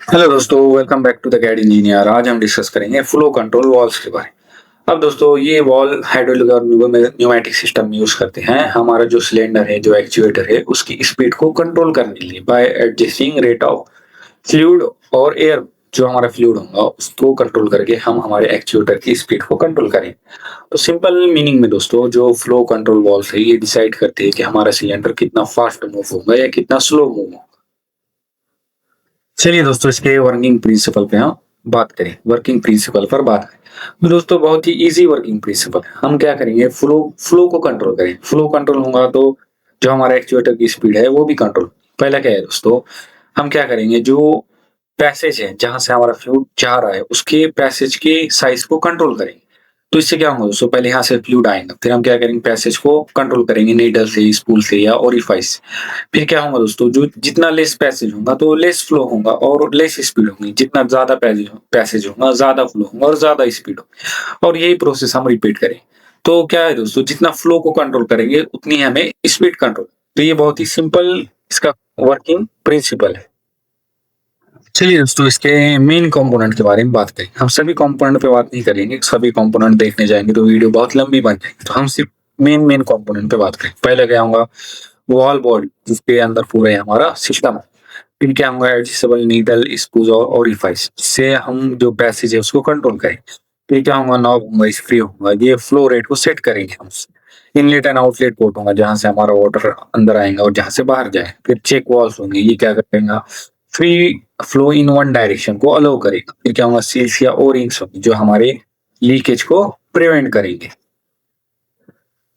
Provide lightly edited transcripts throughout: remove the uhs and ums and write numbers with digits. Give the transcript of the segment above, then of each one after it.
Hello दोस्तों, welcome back to the gad engineer. आज हम डिस्कस करेंगे फ्लो कंट्रोल वॉल्स के बारे में। अब दोस्तों, ये वॉल हाइड्रोलिक और न्यूमेटिक सिस्टम यूज करते हैं। हमारा जो सिलेंडर है, जो एक्चुएटर है, उसकी स्पीड को कंट्रोल करने के लिए bye adjusting rate of fluid और एयर। जो हमारा फ्लूइड होगा उसको कंट्रोल करके हम हमारे एक्चुएटर की स्पीड को कंट्रोल करें। तो सिंपल मीनिंग में दोस्तों, जो फ्लो कंट्रोल वॉल्स है ये डिसाइड करते हैं कि हमारा सिलेंडर कितना फास्ट मूव होगा या कितना स्लो मूव होगा। चलिए दोस्तों, इसके वर्किंग प्रिंसिपल पे हम बात करें। वर्किंग प्रिंसिपल पर बात करें तो दोस्तों, बहुत ही इजी वर्किंग प्रिंसिपल है। हम क्या करेंगे, फ्लो फ्लो को कंट्रोल करें। फ्लो कंट्रोल होगा तो जो हमारा एक्चुएटर की स्पीड है वो भी कंट्रोल। पहला क्या है दोस्तों, हम क्या करेंगे, जो पैसेज है जहां से हमारा फ्लूइड जा रहा है उसके पैसेज के साइज को कंट्रोल करेंगे। तो इससे क्या होगा दोस्तों, पहले यहाँ से फ्लूइड आएगा, फिर हम क्या करेंगे, पैसेज को कंट्रोल करेंगे नीडल से, स्पूल से या ओरिफाइस से। फिर क्या होगा दोस्तों, जो जितना लेस पैसेज होगा तो लेस फ्लो होगा और लेस स्पीड होगी। जितना ज्यादा पैसेज होगा ज्यादा फ्लो होगा और ज्यादा स्पीड होगी। और यही प्रोसेस हम रिपीट करें। तो क्या है दोस्तों, जितना फ्लो को कंट्रोल करेंगे उतनी हमें स्पीड कंट्रोल। तो ये बहुत ही सिंपल इसका वर्किंग प्रिंसिपल है। चलिए दोस्तों, इसके मेन कंपोनेंट के बारे में बात करें। हम सभी कंपोनेंट पे बात नहीं करेंगे, सभी कंपोनेंट देखने जाएंगे तो वीडियो बहुत लंबी बन जाएगी। तो हम सिर्फ मेन मेन कंपोनेंट पे बात करें। पहले क्या होगा, वॉल बॉडी, जिसके अंदर पूरा है हमारा सिस्टम है। फिर क्या होगा, एडजस्टेबल नीडल, स्क्रूज और ओरिफाइस, जिससे हम जो पैसेज है उसको कंट्रोल करें। फिर क्या होगा, नॉब होगा, स्प्रे होगा, ये फ्लो रेट को सेट करेंगे हम। इनलेट एंड आउटलेट पोर्ट होगा, जहां से हमारा वाटर अंदर आएगा और जहां से बाहर जाए। फिर चेक वॉल्स होंगे, ये क्या करेंगे, free flow in one direction को अलाउ करेगा। फिर क्या होगा, सील्स या ओ रिंग्स होंगे, जो हमारे लीकेज को प्रिवेंट करेंगे।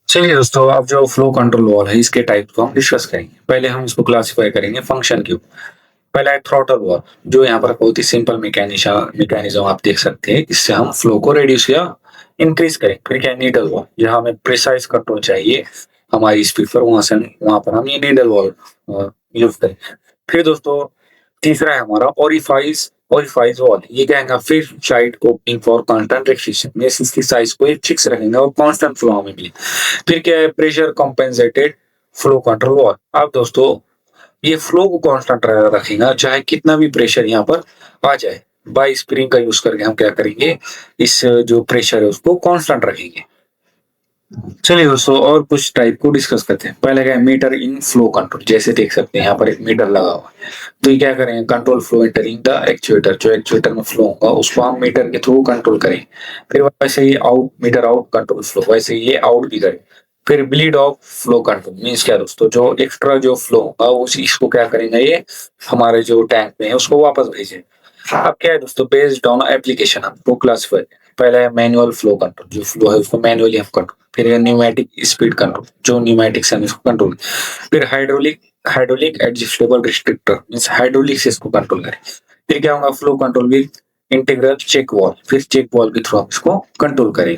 चलिए दोस्तों, अब जो फ्लो कंट्रोल वॉल है इसके टाइप को हम डिस्कस करेंगे। पहले हम इसको क्लासिफाई करेंगे फंक्शन के ऊपर। पहला है थ्रॉटल वॉल, जो यहाँ पर बहुत ही सिंपल मैकेनिज्म आप देख सकते हैं। इससे हम फ्लो को रिड्यूस या इंक्रीज करें। फिर क्या है नीडल वॉल, जहाँ हमें प्रिसाइज कंट्रोल चाहिए हमारी स्पीड पर, वहां पर हम ये नीडल वॉल यूज करें। फिर दोस्तों, तीसरा है हमारा ओरिफाइस ओरिफाइस वॉल। ये क्या है, फिर side opening for constant restriction में इसकी साइज को एक फिक्स रखेंगे और कांस्टेंट फ्लो हमें मिले। फिर क्या है, pressure compensated flow control wall. अब दोस्तों, ये फ्लो को कांस्टेंट रखेगा चाहे कितना भी प्रेशर यहाँ पर आ जाए। बाय स्प्रिंग का यूज करके हम क्या करेंगे, इस जो प्रेशर है उसको कांस्टेंट रखेंगे। चलिए दोस्तों, और कुछ टाइप को डिस्कस करते हैं। पहले क्या है, मीटर इन फ्लो कंट्रोल। जैसे देख सकते हैं यहाँ पर एक मीटर लगा हुआ है। तो ये क्या करेंगे, control flow entering the actuator. जो एक्चुएटर में फ्लो होगा उसको हम मीटर के थ्रू कंट्रोल करें। फिर वैसे ही out, meter out control flow, वैसे ही ये आउट भी करें। फिर bleed off flow control means क्या दोस्तों, जो एक्स्ट्रा जो फ्लो होगा उसी इसको क्या करेंगे, ये हमारे जो टैंक में है उसको वापस भेजें। अब क्या है दोस्तों, बेस्ड ऑन एप्लीकेशन हमको क्लासिफाई। पहला है मैनुअल फ्लो कंट्रोल, जो फ्लो है उसको मैनुअली हम कंट्रोल। फिर है न्यूमेटिक स्पीड कंट्रोल, जो न्यूमेटिक से हम इसको कंट्रोल। फिर hydraulic hydraulic adjustable restrictor means hydraulic से इसको कंट्रोल करें। फिर क्या होगा, flow control with integral check valve, फिर चेक वॉल के थ्रू हम इसको कंट्रोल करें।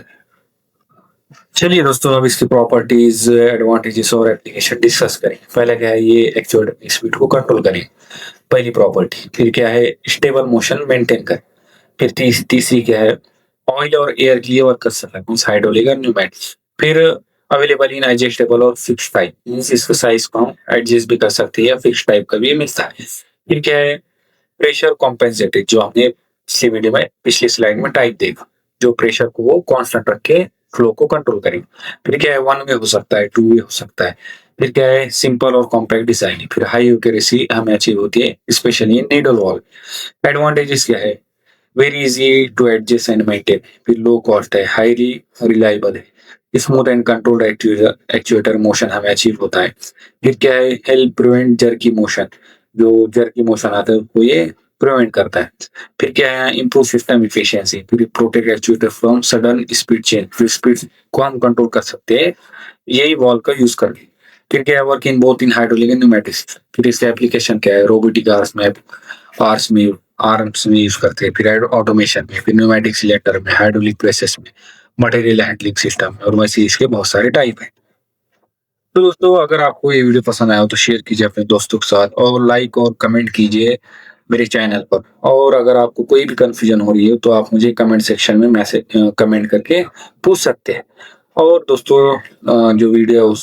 चलिए दोस्तों, अब इसकी प्रॉपर्टीज, एडवांटेजेस और एप्लीकेशन डिस्कस करें। पहला क्या है, ये एक्चुएटर की स्पीड को कंट्रोल करें, पहली प्रॉपर्टी। फिर क्या है, स्टेबल मोशन मेंटेन करें। फिर तीसरी क्या है, ऑयल और एयर के लिए वर्क कर सकता है मीन्स हाइड्रोलिक और न्यूमेटिक। फिर अवेलेबल इन एडजस्टेबल और फिक्स टाइप मीन्स इसका साइज को हम एडजस्ट भी कर सकते हैं या फिक्स टाइप का भी मिलता है। फिर क्या है, प्रेशर कॉम्पेंसेटेड, जो हमने पिछली वीडियो में पिछली स्लाइड में टाइप देखा, जो प्रेशर को वो कांस्टेंट रख के फ्लो को कंट्रोल करेंगे। फिर क्या है, वन वे हो सकता है, टू वे हो सकता है। फिर क्या है, सिंपल और कॉम्पैक्ट डिजाइन। फिर हाई एक्यूरेसी हमें अचीव होती है specially in needle valve. Advantages क्या है, very easy to adjust and maintain. फिर लो कॉस्ट है, हाईली रिलायबल है, smooth and controlled actuator motion हमें अचीव होता है। फिर क्या है, हेल्प प्रिवेंट जर्की मोशन, जो जर्की मोशन आता है उसको ये प्रिवेंट करता है। फिर क्या है, इम्प्रूव सिस्टम इफिशियंसी। फिर protect actuator from sudden speed change, फिर स्पीड को हम कंट्रोल कर सकते हैं यही वॉल का यूज करके। फिर क्या है, work in both in hydraulic and pneumatics. फिर इसका एप्लीकेशन क्या है, रोबोटिक आर्म्स में यूज करते हैं। फिर ऑटोमेशन में, फिर न्यूमेटिक सिलेंडर में, हाइड्रोलिक प्रेसेस में, मटेरियल हैंडलिंग सिस्टम में, और वैसे इसके बहुत सारे टाइप हैं। तो दोस्तों, अगर आपको ये वीडियो पसंद आया हो तो शेयर कीजिए अपने दोस्तों के साथ और लाइक और कमेंट कीजिए मेरे चैनल पर। और अगर आपको कोई भी कंफ्यूजन हो रही है तो आप मुझे कमेंट सेक्शन में मैसेज कमेंट करके पूछ सकते हैं। और दोस्तों, जो वीडियो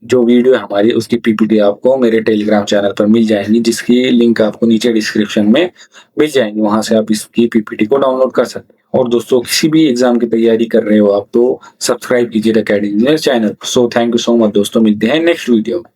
जो वीडियो है हमारी उसकी पीपीटी आपको मेरे टेलीग्राम चैनल पर मिल जाएगी, जिसकी लिंक आपको नीचे डिस्क्रिप्शन में मिल जाएगी। वहां से आप इसकी पीपीटी को डाउनलोड कर सकते हैं। और दोस्तों किसी भी एग्जाम की तैयारी कर रहे हो आप तो सब्सक्राइब कीजिए academy channel. So thank you so much दोस्तों, मिलते हैं नेक्स्ट वीडियो में।